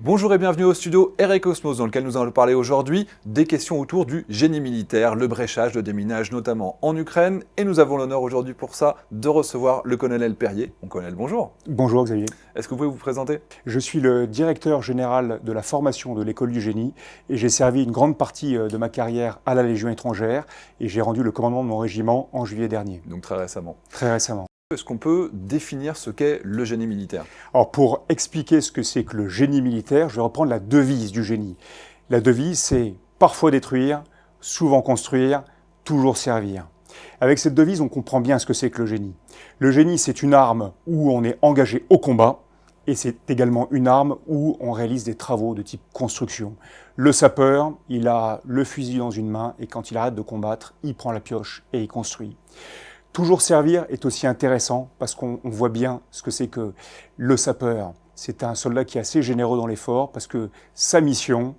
Bonjour et bienvenue au studio Air et Cosmos dans lequel nous allons parler aujourd'hui des questions autour du génie militaire, le bréchage, le déminage notamment en Ukraine. Et nous avons l'honneur aujourd'hui pour ça de recevoir le colonel Perrier. Mon colonel, bonjour. Bonjour Xavier. Est-ce que vous pouvez vous présenter? Je suis le directeur général de la formation de l'école du génie et j'ai servi une grande partie de ma carrière à la Légion étrangère et j'ai rendu le commandement de mon régiment en juillet dernier. Donc très récemment. Très récemment. Est-ce qu'on peut définir ce qu'est le génie militaire? Alors pour expliquer ce que c'est que le génie militaire, je vais reprendre la devise du génie. La devise, c'est parfois détruire, souvent construire, toujours servir. Avec cette devise, on comprend bien ce que c'est que le génie. Le génie, c'est une arme où on est engagé au combat et c'est également une arme où on réalise des travaux de type construction. Le sapeur, il a le fusil dans une main et quand il arrête de combattre, il prend la pioche et il construit. Toujours servir est aussi intéressant parce qu'on voit bien ce que c'est que le sapeur. C'est un soldat qui est assez généreux dans l'effort parce que sa mission,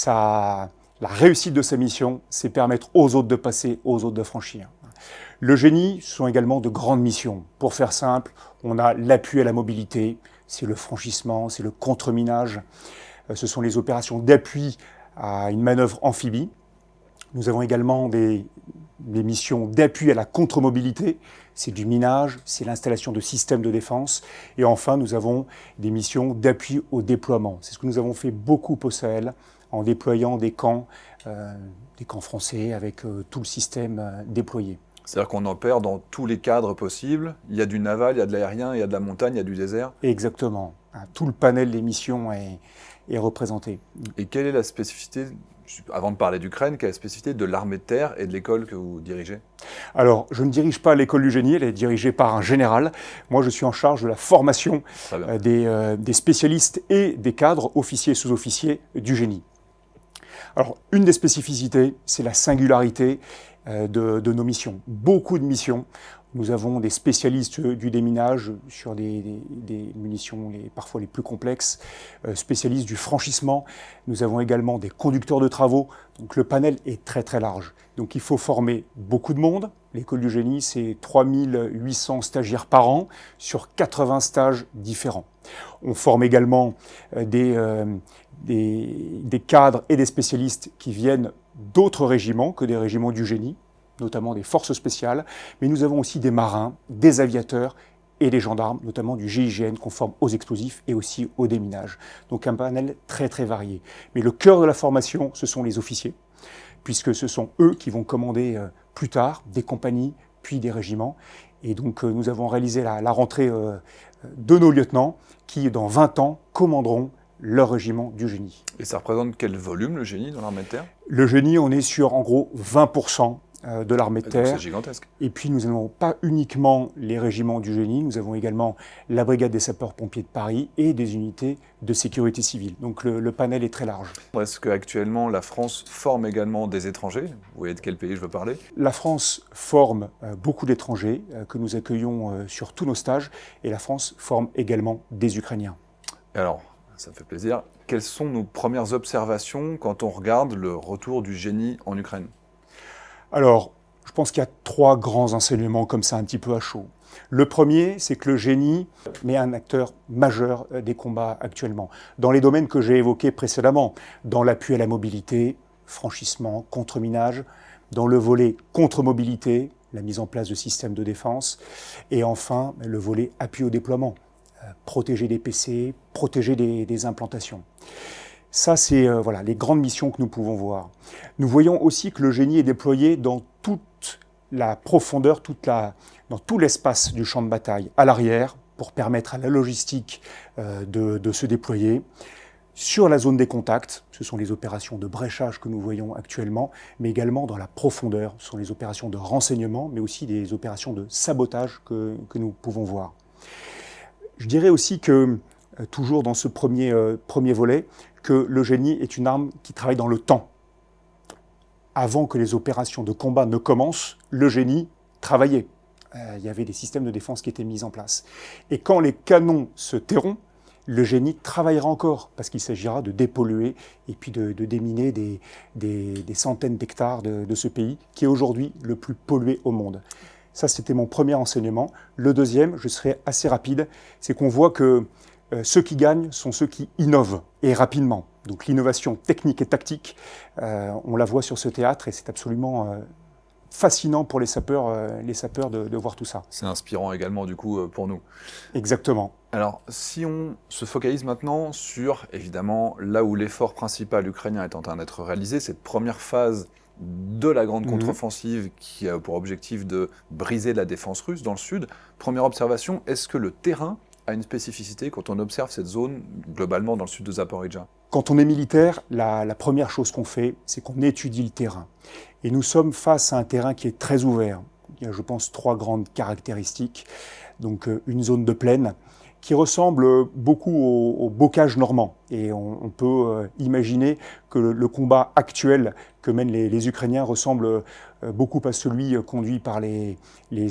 la réussite de sa mission, c'est permettre aux autres de passer, aux autres de franchir. Le génie, ce sont également de grandes missions. Pour faire simple, on a l'appui à la mobilité, c'est le franchissement, c'est le contre-minage, ce sont les opérations d'appui à une manœuvre amphibie. Nous avons également des missions d'appui à la contre-mobilité, c'est du minage, c'est l'installation de systèmes de défense. Et enfin, nous avons des missions d'appui au déploiement. C'est ce que nous avons fait beaucoup au Sahel, en déployant des camps français avec tout le système déployé. C'est-à-dire qu'on opère dans tous les cadres possibles. Il y a du naval, il y a de l'aérien, il y a de la montagne, il y a du désert. Exactement. Tout le panel des missions est représenté. Et quelle est la spécificité, avant de parler d'Ukraine, quelle est la spécificité de l'armée de terre et de l'école que vous dirigez? Alors, je ne dirige pas l'école du génie, elle est dirigée par un général. Moi, je suis en charge de la formation des spécialistes et des cadres, officiers et sous-officiers du génie. Alors, une des spécificités, c'est la singularité de nos missions. Beaucoup de missions. Nous avons des spécialistes du déminage sur des munitions parfois les plus complexes, spécialistes du franchissement. Nous avons également des conducteurs de travaux. Donc le panel est très très large. Donc il faut former beaucoup de monde. L'école du génie, c'est 3800 stagiaires par an sur 80 stages différents. On forme également des cadres et des spécialistes qui viennent d'autres régiments que des régiments du génie, notamment des forces spéciales, mais nous avons aussi des marins, des aviateurs et des gendarmes, notamment du GIGN qu'on forme aux explosifs et aussi au déminage. Donc un panel très très varié. Mais le cœur de la formation, ce sont les officiers, puisque ce sont eux qui vont commander plus tard des compagnies, puis des régiments. Et donc nous avons réalisé la rentrée de nos lieutenants qui, dans 20 ans, commanderont leur régiment du génie. Et ça représente quel volume, le génie, dans l'armée de terre? Le génie, on est sur en gros 20% de l'armée de terre. C'est gigantesque. Et puis nous n'avons pas uniquement les régiments du génie, nous avons également la brigade des sapeurs-pompiers de Paris et des unités de sécurité civile. Donc le panel est très large. Est-ce qu'actuellement la France forme également des étrangers? Vous voyez de quel pays je veux parler? La France forme beaucoup d'étrangers que nous accueillons sur tous nos stages et la France forme également des Ukrainiens. Et alors, ça me fait plaisir. Quelles sont nos premières observations quand on regarde le retour du génie en Ukraine? Alors, je pense qu'il y a 3 grands enseignements comme ça un petit peu à chaud. Le premier, c'est que le génie est un acteur majeur des combats actuellement, dans les domaines que j'ai évoqués précédemment, dans l'appui à la mobilité, franchissement, contre-minage, dans le volet contre-mobilité, la mise en place de systèmes de défense, et enfin le volet appui au déploiement, protéger des PC, protéger des implantations. Ça, c'est les grandes missions que nous pouvons voir. Nous voyons aussi que le génie est déployé dans toute la profondeur, dans tout l'espace du champ de bataille, à l'arrière, pour permettre à la logistique de se déployer. Sur la zone des contacts, ce sont les opérations de bréchage que nous voyons actuellement, mais également dans la profondeur, ce sont les opérations de renseignement, mais aussi des opérations de sabotage que nous pouvons voir. Je dirais aussi que, toujours dans ce premier volet, que le génie est une arme qui travaille dans le temps. Avant que les opérations de combat ne commencent, le génie travaillait. Il y avait des systèmes de défense qui étaient mis en place. Et quand les canons se tairont, le génie travaillera encore, parce qu'il s'agira de dépolluer et puis de déminer des centaines d'hectares de ce pays, qui est aujourd'hui le plus pollué au monde. Ça, c'était mon premier enseignement. Le deuxième, je serai assez rapide, c'est qu'on voit que ceux qui gagnent sont ceux qui innovent, et rapidement. Donc l'innovation technique et tactique, on la voit sur ce théâtre, et c'est absolument fascinant pour les sapeurs de voir tout ça. C'est inspirant également du coup pour nous. Exactement. Alors, si on se focalise maintenant sur, évidemment, là où l'effort principal ukrainien est en train d'être réalisé, cette première phase de la grande contre-offensive qui a pour objectif de briser la défense russe dans le sud. Première observation, est-ce que le terrain a une spécificité quand on observe cette zone globalement dans le sud de Zaporijjia? Quand on est militaire, la première chose qu'on fait, c'est qu'on étudie le terrain. Et nous sommes face à un terrain qui est très ouvert. Il y a, je pense, 3 grandes caractéristiques. Donc une zone de plaine qui ressemble beaucoup au bocage normand. Et on peut imaginer que le combat actuel que mènent les Ukrainiens ressemble beaucoup à celui conduit par les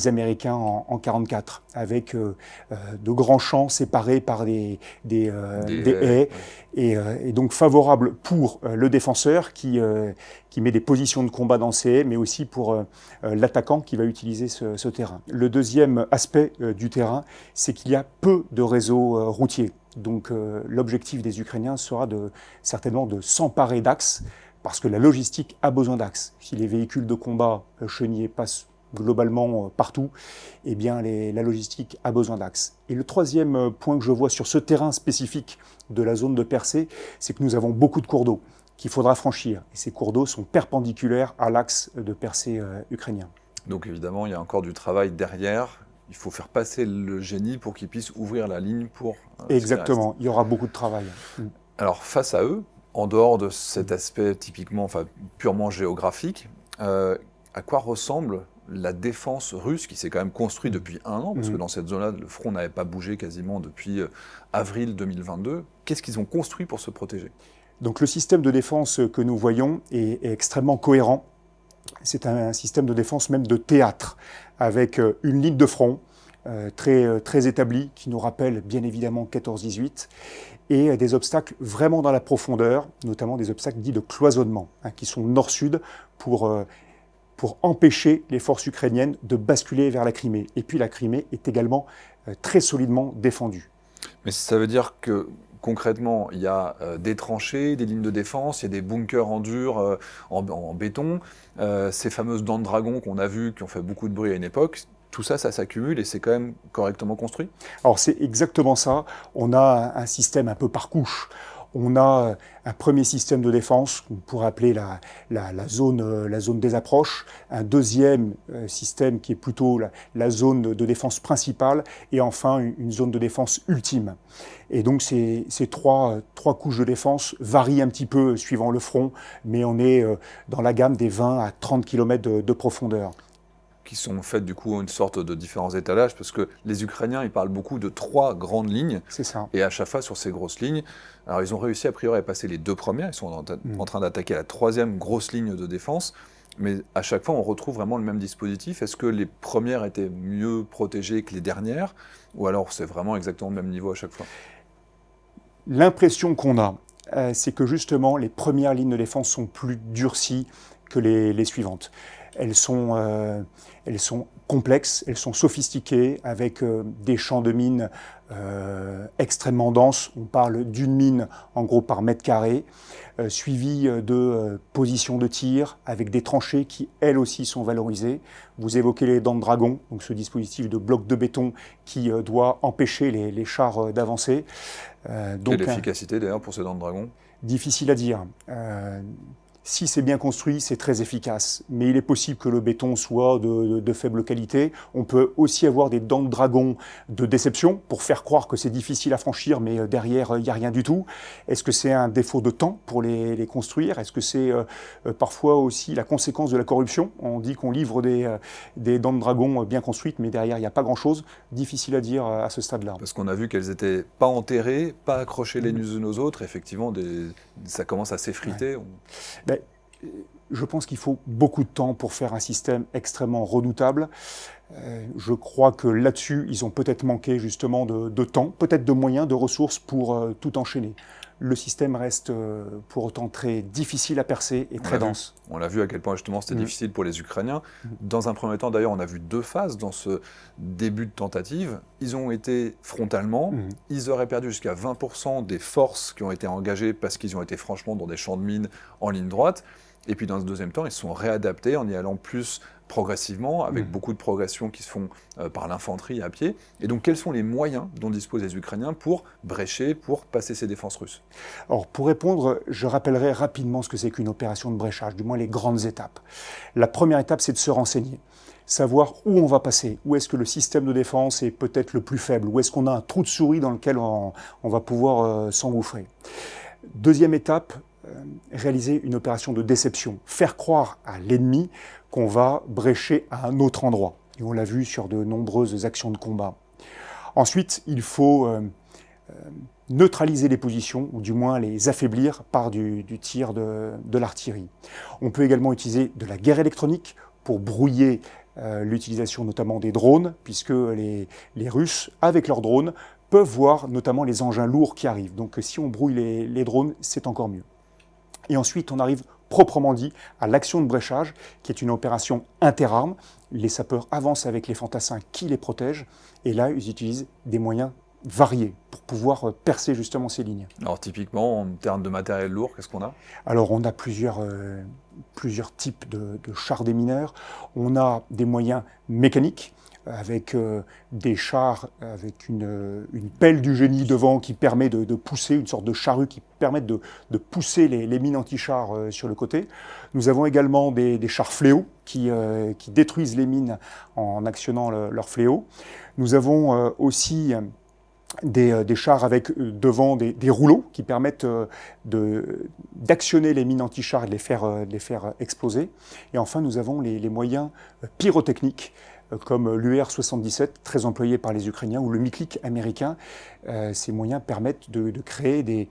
Américains en 1944, avec de grands champs séparés par des haies, et donc favorable pour le défenseur qui met des positions de combat dans ces haies, mais aussi pour l'attaquant qui va utiliser ce terrain. Le deuxième aspect du terrain, c'est qu'il y a peu de réseaux routiers. Donc l'objectif des Ukrainiens sera certainement de s'emparer d'axes, parce que la logistique a besoin d'axes. Si les véhicules de combat chenillés passent globalement partout, eh bien la logistique a besoin d'axes. Et le troisième point que je vois sur ce terrain spécifique de la zone de percée, c'est que nous avons beaucoup de cours d'eau qu'il faudra franchir. Et ces cours d'eau sont perpendiculaires à l'axe de percée ukrainien. Donc évidemment, il y a encore du travail derrière. Il faut faire passer le génie pour qu'il puisse ouvrir la ligne pour... Exactement, il y aura beaucoup de travail. Alors face à eux, en dehors de cet aspect typiquement, purement géographique, à quoi ressemble la défense russe qui s'est quand même construite depuis 1 an, parce que dans cette zone-là, le front n'avait pas bougé quasiment depuis avril 2022. Qu'est-ce qu'ils ont construit pour se protéger? Donc le système de défense que nous voyons est extrêmement cohérent. C'est un système de défense même de théâtre, avec une ligne de front très établie, qui nous rappelle bien évidemment 14-18, et des obstacles vraiment dans la profondeur, notamment des obstacles dits de cloisonnement, qui sont nord-sud pour empêcher les forces ukrainiennes de basculer vers la Crimée. Et puis la Crimée est également très solidement défendue. Mais ça veut dire que concrètement, il y a des tranchées, des lignes de défense, il y a des bunkers en dur, en béton, ces fameuses dents de dragon qu'on a vues, qui ont fait beaucoup de bruit à une époque. Tout ça, ça s'accumule et c'est quand même correctement construit? Alors c'est exactement ça. On a un système un peu par couche. On a un premier système de défense qu'on pourrait appeler la zone des approches, un deuxième système qui est plutôt la zone de défense principale, et enfin une zone de défense ultime. Et donc ces trois couches de défense varient un petit peu suivant le front, mais on est dans la gamme des 20 à 30 km de profondeur. Qui sont faites du coup une sorte de différents étalages, parce que les Ukrainiens, ils parlent beaucoup de 3 grandes lignes. C'est ça. Et à chaque fois, sur ces grosses lignes, alors ils ont réussi a priori à passer les 2 premières, ils sont en train d'attaquer la 3e grosse ligne de défense, mais à chaque fois, on retrouve vraiment le même dispositif. Est-ce que les premières étaient mieux protégées que les dernières, ou alors c'est vraiment exactement le même niveau à chaque fois? L'impression qu'on a, c'est que justement, les premières lignes de défense sont plus durcies que les suivantes. Elles sont complexes, elles sont sophistiquées, avec des champs de mines extrêmement denses. On parle d'une mine en gros par mètre carré, suivie de positions de tir, avec des tranchées qui elles aussi sont valorisées. Vous évoquez les dents de dragon, donc ce dispositif de bloc de béton qui doit empêcher les chars d'avancer. Quelle efficacité d'ailleurs pour ces dents de dragon? Difficile à dire. Si c'est bien construit, c'est très efficace. Mais il est possible que le béton soit de faible qualité. On peut aussi avoir des dents de dragon de déception pour faire croire que c'est difficile à franchir, mais derrière, il n'y a rien du tout. Est-ce que c'est un défaut de temps pour les construire? Est-ce que c'est parfois aussi la conséquence de la corruption? On dit qu'on livre des dents de dragon bien construites, mais derrière, il n'y a pas grand-chose. Difficile à dire à ce stade-là. Parce qu'on a vu qu'elles n'étaient pas enterrées, pas accrochées les unes aux autres. Effectivement, ça commence à s'effriter. Ouais. Je pense qu'il faut beaucoup de temps pour faire un système extrêmement redoutable. Je crois que là-dessus, ils ont peut-être manqué justement de temps, peut-être de moyens, de ressources pour tout enchaîner. Le système reste pour autant très difficile à percer et très dense. On l'a vu à quel point justement c'était difficile pour les Ukrainiens. Dans un premier temps, d'ailleurs, on a vu 2 phases dans ce début de tentative. Ils ont été frontalement, ils auraient perdu jusqu'à 20% des forces qui ont été engagées parce qu'ils ont été franchement dans des champs de mines en ligne droite. Et puis dans un deuxième temps, ils se sont réadaptés en y allant plus progressivement, avec beaucoup de progressions qui se font par l'infanterie à pied. Et donc, quels sont les moyens dont disposent les Ukrainiens pour brécher, pour passer ces défenses russes? Alors, pour répondre, je rappellerai rapidement ce que c'est qu'une opération de bréchage, du moins les grandes étapes. La première étape, c'est de se renseigner, savoir où on va passer, où est-ce que le système de défense est peut-être le plus faible, où est-ce qu'on a un trou de souris dans lequel on va pouvoir s'engouffrer. Deuxième étape, réaliser une opération de déception, faire croire à l'ennemi qu'on va brécher à un autre endroit. Et on l'a vu sur de nombreuses actions de combat. Ensuite, il faut neutraliser les positions, ou du moins les affaiblir par du tir de l'artillerie. On peut également utiliser de la guerre électronique pour brouiller l'utilisation notamment des drones, puisque les Russes, avec leurs drones, peuvent voir notamment les engins lourds qui arrivent. Donc si on brouille les drones, c'est encore mieux. Et ensuite, on arrive proprement dit à l'action de bréchage, qui est une opération interarmes. Les sapeurs avancent avec les fantassins qui les protègent, et là, ils utilisent des moyens variés pour pouvoir percer justement ces lignes. Alors typiquement, en termes de matériel lourd, qu'est-ce qu'on a? Alors on a plusieurs types de chars démineurs. On a des moyens mécaniques, avec des chars, avec une pelle du génie devant qui permet de pousser, une sorte de charrue qui permet de pousser les mines anti-chars sur le côté. Nous avons également des chars fléaux qui détruisent les mines en actionnant leur fléau. Nous avons aussi des chars avec devant des rouleaux qui permettent d'actionner les mines anti-chars et de les faire exploser. Et enfin, nous avons les moyens pyrotechniques comme l'UR-77, très employé par les Ukrainiens, ou le Miklik américain. Ces moyens permettent de créer des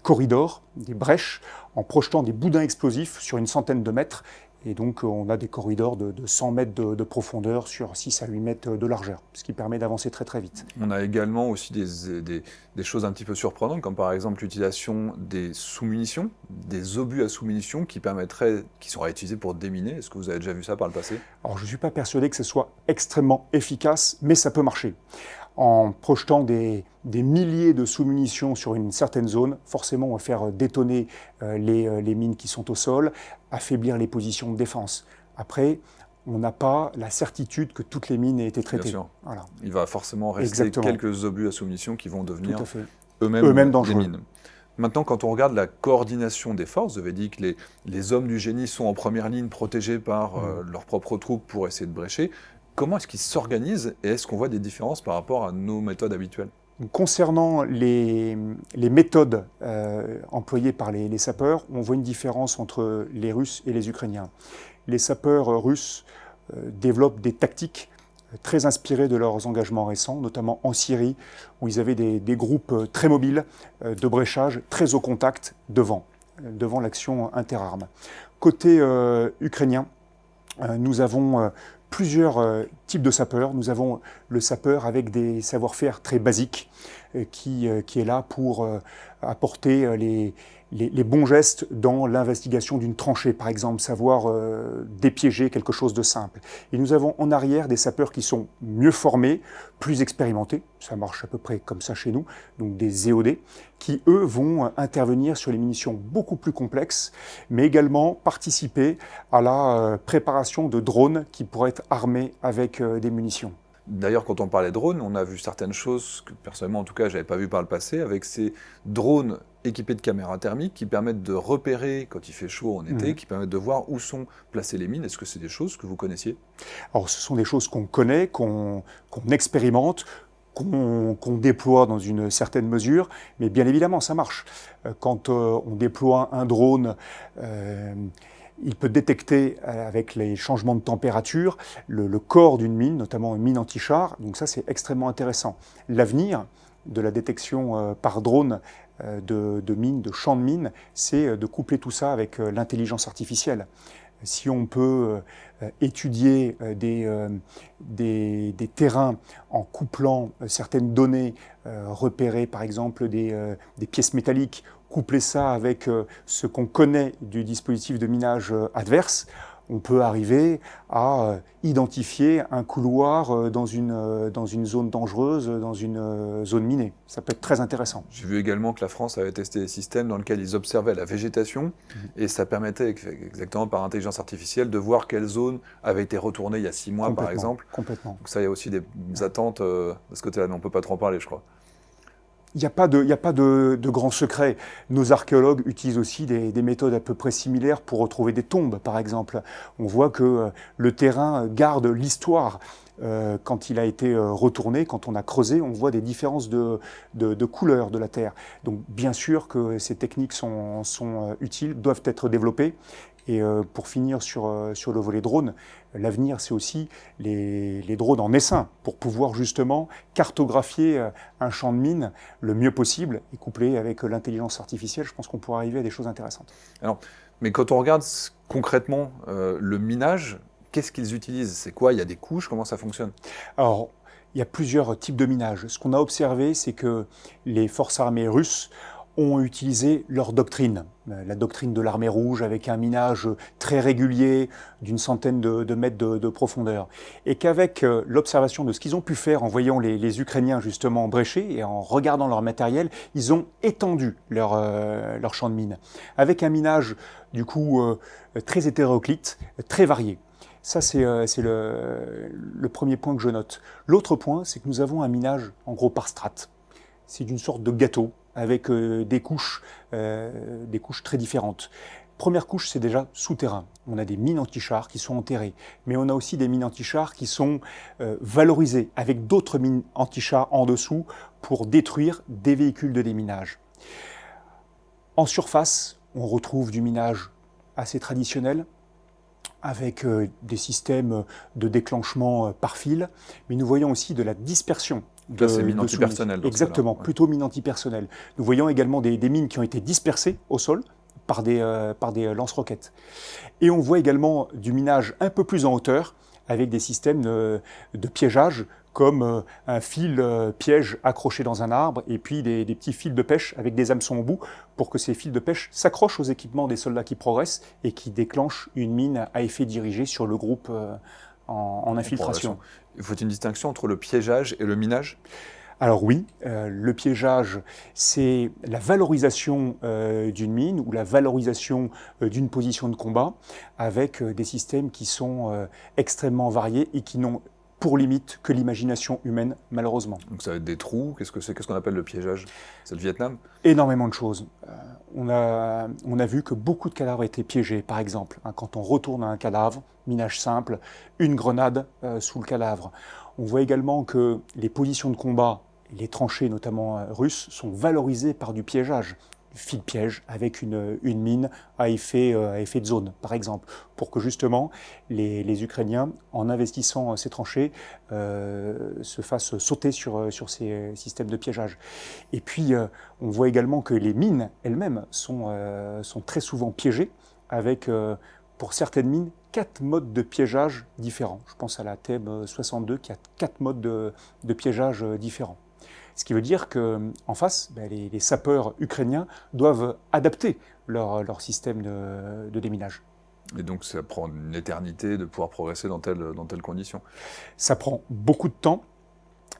corridors, des brèches, en projetant des boudins explosifs sur une centaine de mètres. Et donc, on a des corridors de 100 mètres de profondeur sur 6 à 8 mètres de largeur, ce qui permet d'avancer très très vite. On a également aussi des choses un petit peu surprenantes, comme par exemple l'utilisation des sous-munitions, des obus à sous-munitions qui seraient utilisés pour déminer. Est-ce que vous avez déjà vu ça par le passé? Alors, je ne suis pas persuadé que ce soit extrêmement efficace, mais ça peut marcher. En projetant des milliers de sous-munitions sur une certaine zone, forcément on va faire détonner les mines qui sont au sol, affaiblir les positions de défense. Après, on n'a pas la certitude que toutes les mines aient été traitées. Bien sûr. Voilà. Il va forcément rester quelques obus à sous-munitions qui vont devenir eux-mêmes dangereux. des mines. Maintenant, quand on regarde la coordination des forces, vous avez dit que les hommes du génie sont en première ligne, protégés par leurs propres troupes pour essayer de brécher. Comment est-ce qu'ils s'organisent et est-ce qu'on voit des différences par rapport à nos méthodes habituelles? Concernant les méthodes employées par les sapeurs, on voit une différence entre les Russes et les Ukrainiens. Les sapeurs russes développent des tactiques très inspirées de leurs engagements récents, notamment en Syrie, où ils avaient des groupes très mobiles de bréchage, très au contact devant l'action interarmes. Côté ukrainien, nous avons plusieurs types de sapeurs. Nous avons le sapeur avec des savoir-faire très basiques qui est là pour apporter les bons gestes dans l'investigation d'une tranchée, par exemple, savoir dépiéger quelque chose de simple. Et nous avons en arrière des sapeurs qui sont mieux formés, plus expérimentés, ça marche à peu près comme ça chez nous, donc des EOD, qui eux vont intervenir sur les munitions beaucoup plus complexes, mais également participer à la préparation de drones qui pourraient être armés avec des munitions. D'ailleurs, quand on parlait drones, on a vu certaines choses que personnellement, en tout cas, je n'avais pas vu par le passé, avec ces drones équipés de caméras thermiques qui permettent de repérer quand il fait chaud en été, qui permettent de voir où sont placées les mines. Est-ce que c'est des choses que vous connaissiez? Alors, ce sont des choses qu'on connaît, qu'on expérimente, qu'on déploie dans une certaine mesure, mais bien évidemment, ça marche. Quand on déploie un drone, il peut détecter, avec les changements de température, le corps d'une mine, notamment une mine anti-char. Donc ça, c'est extrêmement intéressant. L'avenir de la détection par drone de mines, de champs de mines, c'est de coupler tout ça avec l'intelligence artificielle. Si on peut étudier des terrains en couplant certaines données repérées, par exemple des pièces métalliques, coupler ça avec ce qu'on connaît du dispositif de minage adverse, on peut arriver à identifier un couloir dans une zone dangereuse, dans une zone minée. Ça peut être très intéressant. J'ai vu également que la France avait testé des systèmes dans lesquels ils observaient la végétation et ça permettait exactement par intelligence artificielle de voir quelle zone avait été retournée il y a 6 mois par exemple. Complètement. Donc ça, il y a aussi des attentes de ce côté-là, mais on ne peut pas trop en parler, je crois. Il n'y a pas de grand secret. Nos archéologues utilisent aussi des méthodes à peu près similaires pour retrouver des tombes, par exemple. On voit que le terrain garde l'histoire. Quand il a été retourné, quand on a creusé, on voit des différences de couleur de la terre. Donc bien sûr que ces techniques sont utiles, doivent être développées. Et pour finir sur le volet drone, l'avenir c'est aussi les drones en essaim pour pouvoir justement cartographier un champ de mine le mieux possible et couplé avec l'intelligence artificielle, je pense qu'on pourra arriver à des choses intéressantes. Alors, mais quand on regarde concrètement le minage, qu'est-ce qu'ils utilisent? C'est quoi? Il y a des couches? Comment ça fonctionne? Alors, il y a plusieurs types de minage. Ce qu'on a observé, c'est que les forces armées russes ont utilisé leur doctrine, la doctrine de l'armée rouge, avec un minage très régulier d'une centaine de mètres de profondeur. Et qu'avec l'observation de ce qu'ils ont pu faire en voyant les Ukrainiens justement brécher et en regardant leur matériel, ils ont étendu leur champ de mine, avec un minage du coup très hétéroclite, très varié. Ça, c'est le premier point que je note. L'autre point, c'est que nous avons un minage en gros par strates. C'est d'une sorte de gâteau avec des couches très différentes. Première couche, c'est déjà souterrain. On a des mines anti-chars qui sont enterrées, mais on a aussi des mines anti-chars qui sont valorisées avec d'autres mines anti-chars en dessous pour détruire des véhicules de déminage. En surface, on retrouve du minage assez traditionnel, avec des systèmes de déclenchement par fil, mais nous voyons aussi de la dispersion. Là, c'est mine antipersonnelle. Exactement, plutôt mine antipersonnelle. Nous voyons également des mines qui ont été dispersées au sol par des lance-roquettes. Et on voit également du minage un peu plus en hauteur, avec des systèmes de piégeage, comme un fil piège accroché dans un arbre, et puis des petits fils de pêche avec des hameçons au bout, pour que ces fils de pêche s'accrochent aux équipements des soldats qui progressent et qui déclenchent une mine à effet dirigé sur le groupe en infiltration. Il faut une distinction entre le piégeage et le minage? Alors oui, le piégeage, c'est la valorisation d'une mine ou la valorisation d'une position de combat avec des systèmes qui sont extrêmement variés et qui n'ont pour limite que l'imagination humaine, malheureusement. Donc ça va être des trous, qu'est-ce qu'on appelle le piégeage? C'est le Vietnam? Énormément de choses. On a vu que beaucoup de cadavres étaient piégés, par exemple. Quand on retourne à un cadavre, minage simple, une grenade sous le cadavre. On voit également que les positions de combat, les tranchées notamment russes, sont valorisées par du piégeage. Fil piège avec une mine à effet de zone, par exemple, pour que justement les Ukrainiens, en investissant ces tranchées, se fassent sauter sur ces systèmes de piégeage. Et puis, on voit également que les mines elles-mêmes sont très souvent piégées, avec, pour certaines mines, 4 modes de piégeage différents. Je pense à la TM62 qui a 4 modes de piégeage différents. Ce qui veut dire qu'en face, les sapeurs ukrainiens doivent adapter leur système de déminage. Et donc ça prend une éternité de pouvoir progresser dans telles conditions. Ça prend beaucoup de temps.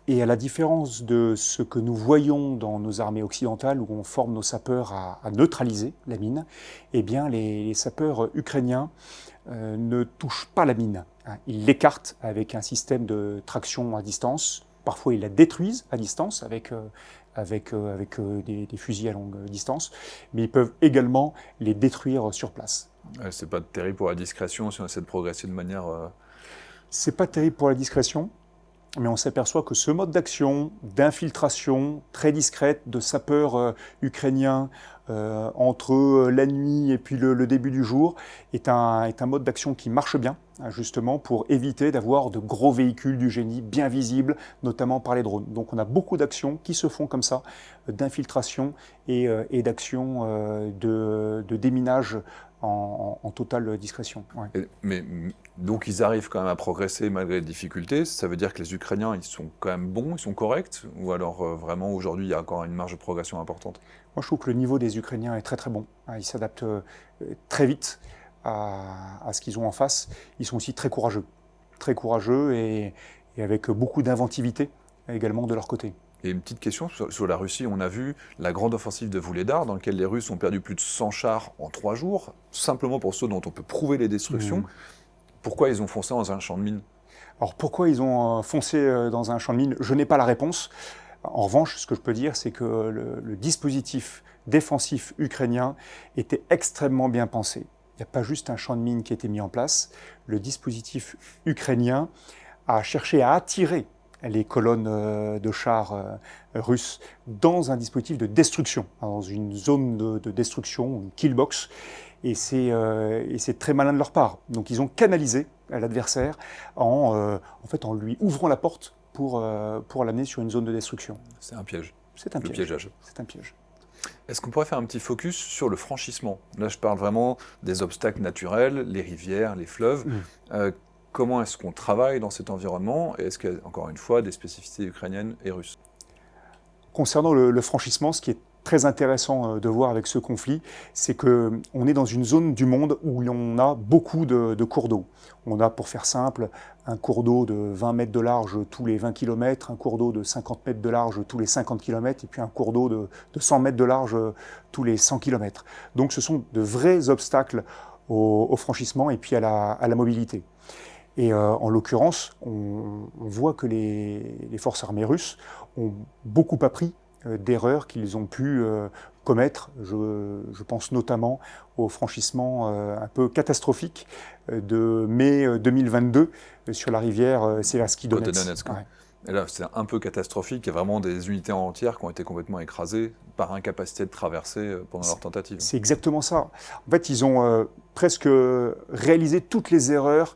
Et à la différence de ce que nous voyons dans nos armées occidentales, où on forme nos sapeurs à neutraliser la mine, eh bien les sapeurs ukrainiens ne touchent pas la mine. Ils l'écartent avec un système de traction à distance. Parfois, ils la détruisent à distance avec des fusils à longue distance, mais ils peuvent également les détruire sur place. C'est pas terrible pour la discrétion si on essaie de progresser de manière... C'est pas terrible pour la discrétion, mais on s'aperçoit que ce mode d'action, d'infiltration très discrète de sapeurs ukrainiens entre la nuit et puis le début du jour est un mode d'action qui marche bien, hein, justement pour éviter d'avoir de gros véhicules du génie bien visibles, notamment par les drones. Donc on a beaucoup d'actions qui se font comme ça, d'infiltration et d'actions de déminage en totale discrétion. Ouais. Mais donc ils arrivent quand même à progresser malgré les difficultés. Ça veut dire que les Ukrainiens, ils sont quand même bons, ils sont corrects? Ou alors vraiment aujourd'hui, il y a encore une marge de progression importante? Moi, je trouve que le niveau des Ukrainiens est très très bon. Ils s'adaptent très vite à ce qu'ils ont en face. Ils sont aussi très courageux et avec beaucoup d'inventivité également de leur côté. Et une petite question sur la Russie, on a vu la grande offensive de Vuhledar, dans laquelle les Russes ont perdu plus de 100 chars en 3 jours, simplement pour ceux dont on peut prouver les destructions. Pourquoi ils ont foncé dans un champ de mines? Alors pourquoi ils ont foncé dans un champ de mines? Je n'ai pas la réponse. En revanche, ce que je peux dire, c'est que le dispositif défensif ukrainien était extrêmement bien pensé. Il n'y a pas juste un champ de mines qui a été mis en place. Le dispositif ukrainien a cherché à attirer les colonnes de chars russes dans un dispositif de destruction, dans une zone de destruction, une killbox. Et c'est très malin de leur part. Donc ils ont canalisé l'adversaire en lui ouvrant la porte pour l'amener sur une zone de destruction. C'est un piège. C'est un piège. Le piégeage. C'est un piège. Est-ce qu'on pourrait faire un petit focus sur le franchissement? Là, je parle vraiment des obstacles naturels, les rivières, les fleuves. Comment est-ce qu'on travaille dans cet environnement? Et est-ce qu'il y a, encore une fois, des spécificités ukrainiennes et russes? Concernant le franchissement, ce qui est très intéressant de voir avec ce conflit, c'est qu'on est dans une zone du monde où on a beaucoup de cours d'eau. On a, pour faire simple, un cours d'eau de 20 mètres de large tous les 20 km, un cours d'eau de 50 mètres de large tous les 50 km, et puis un cours d'eau de 100 mètres de large tous les 100 km. Donc ce sont de vrais obstacles au franchissement et puis à la mobilité. Et en l'occurrence, on voit que les forces armées russes ont beaucoup appris d'erreurs qu'ils ont pu commettre. Je pense notamment au franchissement un peu catastrophique de mai 2022 sur la rivière Seversky Donetsk. Ouais. Et là, c'est un peu catastrophique. Il y a vraiment des unités entières qui ont été complètement écrasées par incapacité de traverser pendant leur tentative. C'est exactement ça. En fait, ils ont presque réalisé toutes les erreurs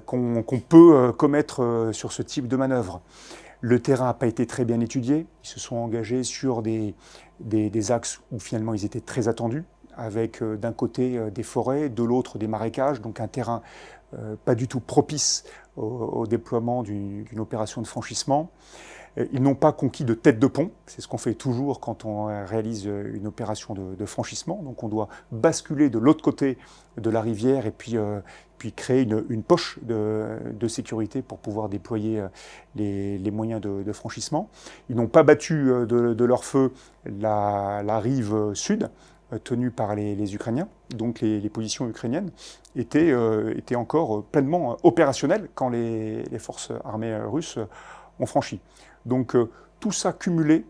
qu'on peut commettre sur ce type de manœuvre. Le terrain n'a pas été très bien étudié. Ils se sont engagés sur des axes où finalement ils étaient très attendus, avec d'un côté des forêts, de l'autre des marécages, donc un terrain pas du tout propice au déploiement d'une opération de franchissement. Ils n'ont pas conquis de tête de pont, c'est ce qu'on fait toujours quand on réalise une opération de franchissement. Donc on doit basculer de l'autre côté de la rivière et puis créer une poche de sécurité pour pouvoir déployer les moyens de franchissement. Ils n'ont pas battu de leur feu la rive sud, tenue par les Ukrainiens. Donc les positions ukrainiennes étaient encore pleinement opérationnelles quand les forces armées russes ont franchi. Donc tout ça cumulé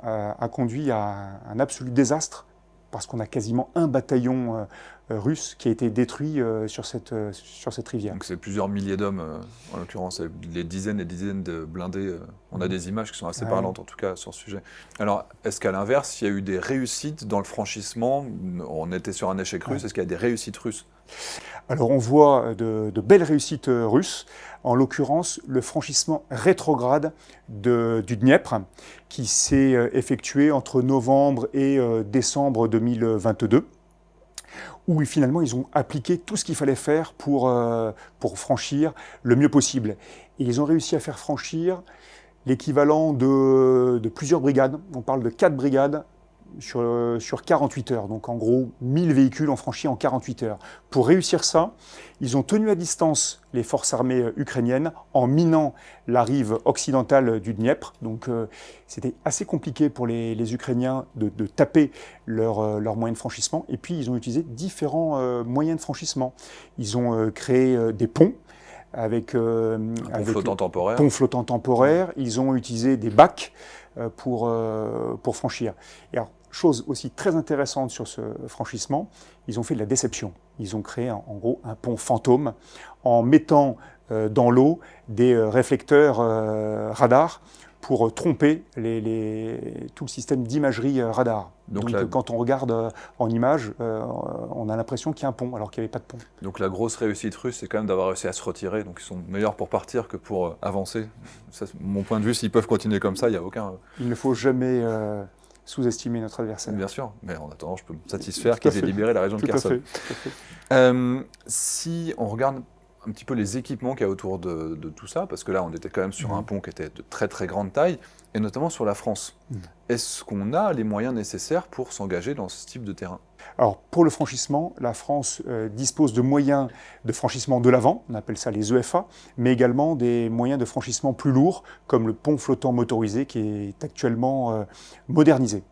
a conduit à un absolu désastre, parce qu'on a quasiment un bataillon russe qui a été détruit sur cette rivière. Donc c'est plusieurs milliers d'hommes, en l'occurrence, les dizaines et dizaines de blindés. On a des images qui sont assez parlantes, en tout cas, sur ce sujet. Alors, est-ce qu'à l'inverse, il y a eu des réussites dans le franchissement? On était sur un échec russe, est-ce qu'il y a des réussites russes? Alors on voit de belles réussites russes, en l'occurrence le franchissement rétrograde du Dniepr, qui s'est effectué entre novembre et décembre 2022, où finalement ils ont appliqué tout ce qu'il fallait faire pour franchir le mieux possible. Et ils ont réussi à faire franchir l'équivalent de plusieurs brigades. On parle de 4 brigades sur 48 heures. Donc en gros, 1000 véhicules ont franchi en 48 heures. Pour réussir ça, ils ont tenu à distance les forces armées ukrainiennes en minant la rive occidentale du Dniepr. Donc c'était assez compliqué pour les Ukrainiens de taper leurs moyens de franchissement. Et puis ils ont utilisé différents moyens de franchissement. Ils ont créé des ponts, avec ponts flottants temporaires. Ils ont utilisé des bacs pour franchir. Et alors, chose aussi très intéressante sur ce franchissement, ils ont fait de la déception. Ils ont créé en gros un pont fantôme en mettant dans l'eau des réflecteurs radars pour tromper tout le système d'imagerie radar. Donc quand on regarde en image, on a l'impression qu'il y a un pont, alors qu'il n'y avait pas de pont. Donc la grosse réussite russe, c'est quand même d'avoir réussi à se retirer. Donc ils sont meilleurs pour partir que pour avancer. Ça, mon point de vue, s'ils peuvent continuer comme ça, il n'y a aucun... Il ne faut jamais sous-estimer notre adversaire. Bien sûr, mais en attendant, je peux me satisfaire qu'ils aient libéré la région de Kherson. Tout à fait. Si on regarde un petit peu les équipements qu'il y a autour de tout ça, parce que là, on était quand même sur un pont qui était de très très grande taille, et notamment sur la France. Est-ce qu'on a les moyens nécessaires pour s'engager dans ce type de terrain? Alors, pour le franchissement, la France dispose de moyens de franchissement de l'avant, on appelle ça les EFA, mais également des moyens de franchissement plus lourds, comme le pont flottant motorisé qui est actuellement modernisé.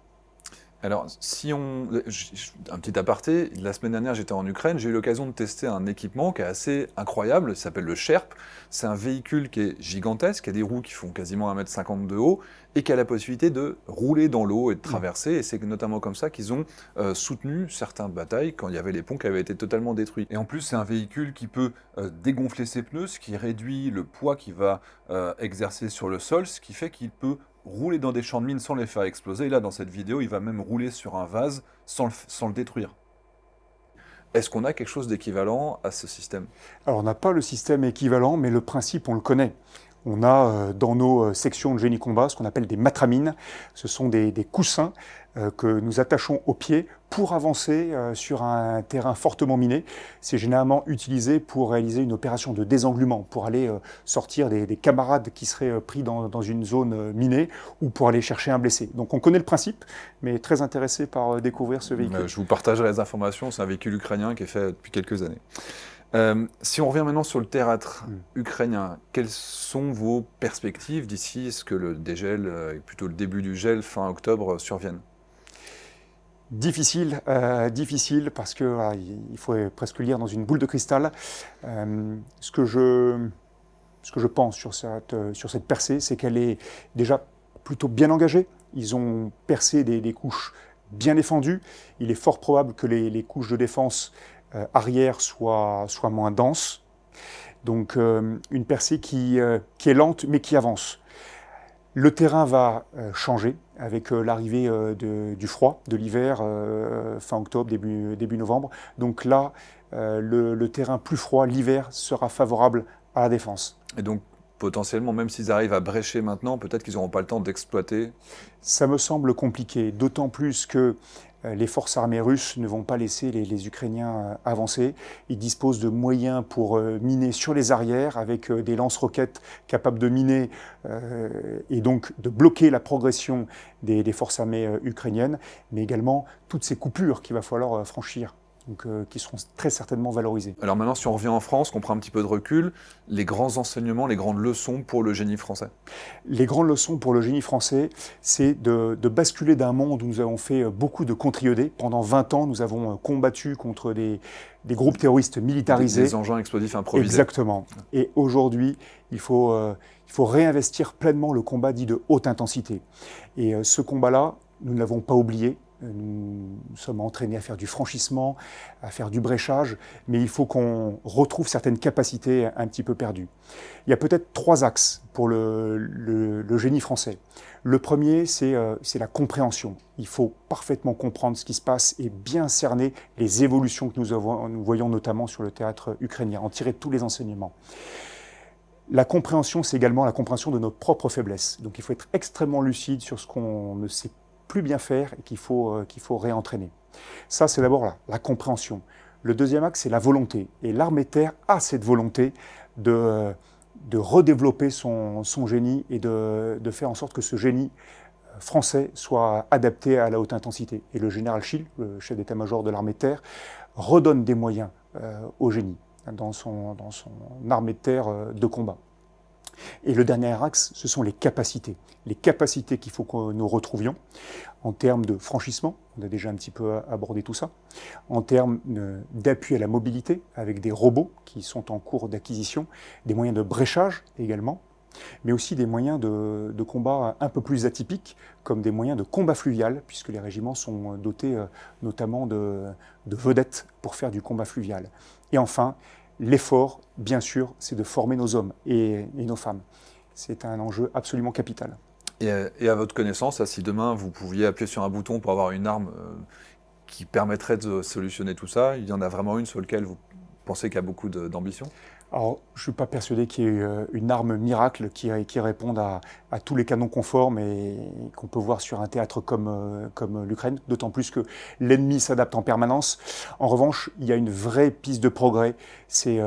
Alors, un petit aparté, la semaine dernière j'étais en Ukraine, j'ai eu l'occasion de tester un équipement qui est assez incroyable, il s'appelle le Sherp. C'est un véhicule qui est gigantesque, qui a des roues qui font quasiment 1,50 m de haut et qui a la possibilité de rouler dans l'eau et de traverser. Et c'est notamment comme ça qu'ils ont soutenu certaines batailles quand il y avait les ponts qui avaient été totalement détruits. Et en plus, c'est un véhicule qui peut dégonfler ses pneus, ce qui réduit le poids qu'il va exercer sur le sol, ce qui fait qu'il peut rouler dans des champs de mines sans les faire exploser. Et là, dans cette vidéo, il va même rouler sur un vase sans le détruire. Est-ce qu'on a quelque chose d'équivalent à ce système? Alors, on n'a pas le système équivalent, mais le principe, on le connaît. On a dans nos sections de génie combat ce qu'on appelle des matramines. Ce sont des coussins que nous attachons aux pieds pour avancer sur un terrain fortement miné. C'est généralement utilisé pour réaliser une opération de désenglument, pour aller sortir des camarades qui seraient pris dans une zone minée ou pour aller chercher un blessé. Donc on connaît le principe, mais très intéressé par découvrir ce véhicule. Je vous partagerai les informations, c'est un véhicule ukrainien qui est fait depuis quelques années. Si on revient maintenant sur le théâtre ukrainien, quelles sont vos perspectives d'ici? Est-ce que le dégel, plutôt le début du gel, fin octobre, survienne? Difficile parce que il faut presque lire dans une boule de cristal. Ce que je pense sur cette percée, c'est qu'elle est déjà plutôt bien engagée. Ils ont percé des couches bien défendues. Il est fort probable que les couches de défense arrière soit moins dense. Donc une percée qui est lente mais qui avance. Le terrain va changer avec l'arrivée du froid, de l'hiver, fin octobre, début novembre. Donc là, le terrain plus froid, l'hiver, sera favorable à la défense. Et donc potentiellement, même s'ils arrivent à brécher maintenant, peut-être qu'ils n'auront pas le temps d'exploiter? Ça me semble compliqué, d'autant plus que les forces armées russes ne vont pas laisser les Ukrainiens avancer. Ils disposent de moyens pour miner sur les arrières avec des lance-roquettes capables de miner et donc de bloquer la progression des forces armées ukrainiennes, mais également toutes ces coupures qu'il va falloir franchir. Donc, qui seront très certainement valorisées. Alors maintenant, si on revient en France, qu'on prend un petit peu de recul, les grands enseignements, les grandes leçons pour le génie français? Les grandes leçons pour le génie français, c'est de basculer d'un monde où nous avons fait beaucoup de contre-IED. Pendant 20 ans, nous avons combattu contre des groupes terroristes militarisés. Des engins explosifs improvisés. Exactement. Et aujourd'hui, il faut réinvestir pleinement le combat dit de haute intensité. Et ce combat-là, nous ne l'avons pas oublié. Nous sommes entraînés à faire du franchissement, à faire du bréchage, mais il faut qu'on retrouve certaines capacités un petit peu perdues. Il y a peut-être 3 axes pour le génie français. Le premier, c'est la compréhension. Il faut parfaitement comprendre ce qui se passe et bien cerner les évolutions que nous voyons notamment sur le théâtre ukrainien, en tirer tous les enseignements. La compréhension, c'est également la compréhension de nos propres faiblesses. Donc il faut être extrêmement lucide sur ce qu'on ne sait plus bien faire et qu'il faut réentraîner. Ça, c'est d'abord la compréhension. Le deuxième axe, c'est la volonté. Et l'armée de terre a cette volonté de redévelopper son génie et de faire en sorte que ce génie français soit adapté à la haute intensité. Et le général Schill, le chef d'état-major de l'armée de terre, redonne des moyens au génie dans son armée de terre de combat. Et le dernier axe, ce sont les capacités. Les capacités qu'il faut que nous retrouvions en termes de franchissement, on a déjà un petit peu abordé tout ça, en termes d'appui à la mobilité avec des robots qui sont en cours d'acquisition, des moyens de bréchage également, mais aussi des moyens de combat un peu plus atypiques, comme des moyens de combat fluvial, puisque les régiments sont dotés notamment de vedettes pour faire du combat fluvial. Et enfin, l'effort, bien sûr, c'est de former nos hommes et nos femmes. C'est un enjeu absolument capital. Et à votre connaissance, là, si demain vous pouviez appuyer sur un bouton pour avoir une arme qui permettrait de solutionner tout ça, il y en a vraiment une sur laquelle vous pensez qu'il y a beaucoup d'ambition? Alors, je ne suis pas persuadé qu'il y ait une arme miracle qui réponde à tous les canons conformes et qu'on peut voir sur un théâtre comme l'Ukraine, d'autant plus que l'ennemi s'adapte en permanence. En revanche, il y a une vraie piste de progrès, c'est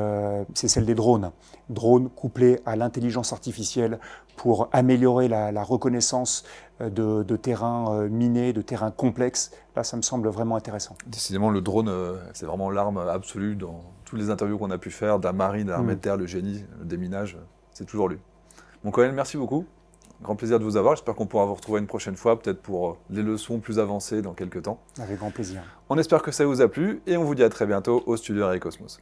celle des drones. Drones couplés à l'intelligence artificielle pour améliorer la reconnaissance de terrains minés, de terrains complexes. Là, ça me semble vraiment intéressant. Décidément, le drone, c'est vraiment l'arme absolue dans toutes les interviews qu'on a pu faire, de la marine, de l'armée de terre, le génie, le déminage, c'est toujours lui. Mon colonel, merci beaucoup. Grand plaisir de vous avoir. J'espère qu'on pourra vous retrouver une prochaine fois, peut-être pour les leçons plus avancées dans quelques temps. Avec grand plaisir. On espère que ça vous a plu et on vous dit à très bientôt au studio Air et Cosmos.